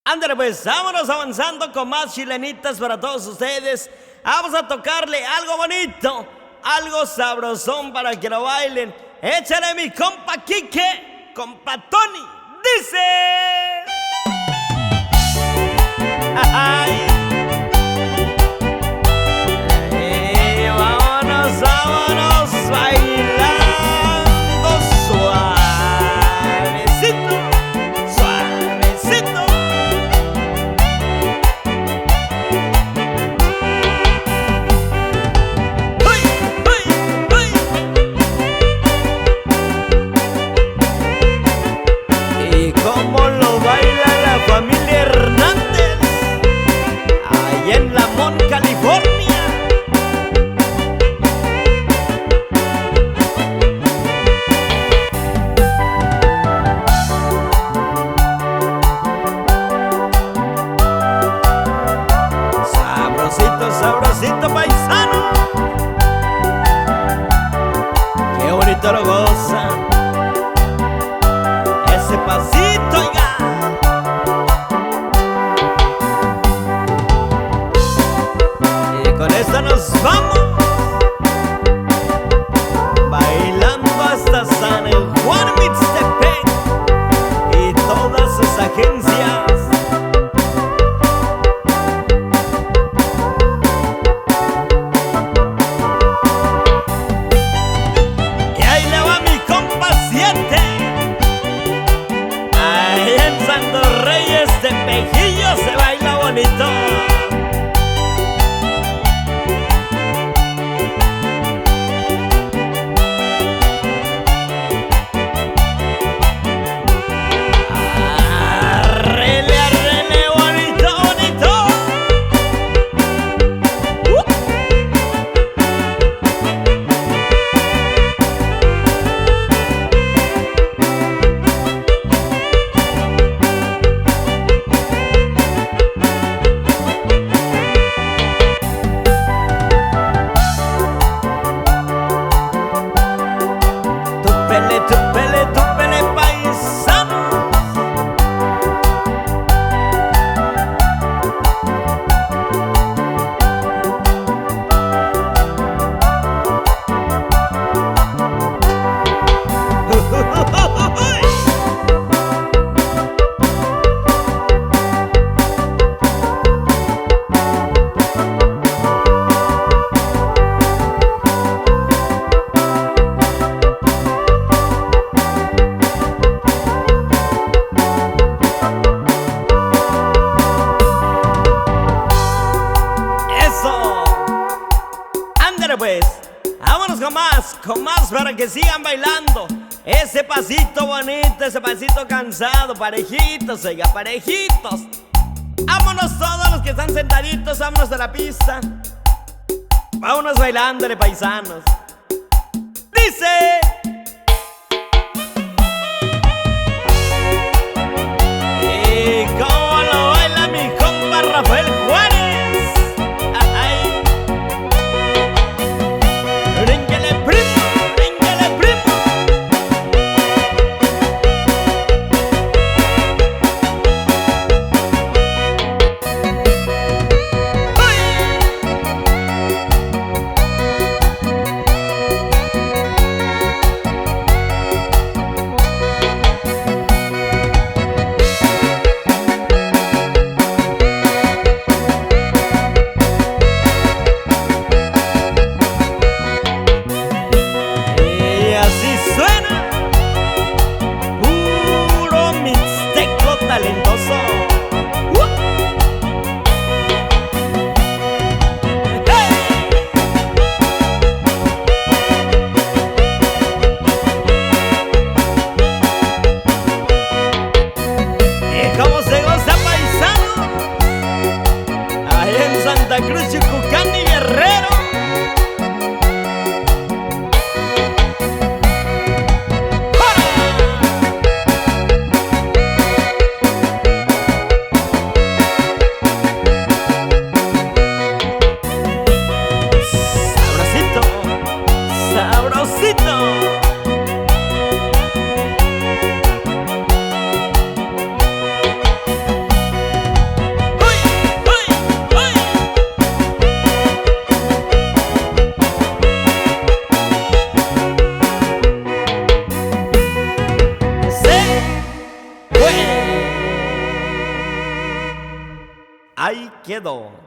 Ándale pues, vámonos avanzando con más chilenitas para todos ustedes. Vamos a tocarle algo bonito, algo sabrosón para que lo bailen. Échale mi compa Quique, compa Tony, dice. Ay. Vámonos, vámonos, bailando suavecito, suavecito. ¡Uy, uy, uy! Y cómo lo baila la familia Hernández, allá en Lamont, California. Sabrosito paisano, qué bonito lo goza ese pasito, oiga. Y con esto nos vamos bailando hasta San Juan Mixtepec y todas sus agencias. Pejillo se baila bonito. Arrele, arrele, bonito, bonito. Tupele, paisano. Pues, vámonos con más para que sigan bailando ese pasito bonito, ese pasito cansado, parejitos, oiga, parejitos. Vámonos todos los que están sentaditos, vámonos a la pista. Vámonos bailándole, paisanos. Dice. Y cómo lo baila mi compa Rafael Juárez. Santa Cruz, Yucucán y Guerrero. ¡Para! ahí quedó.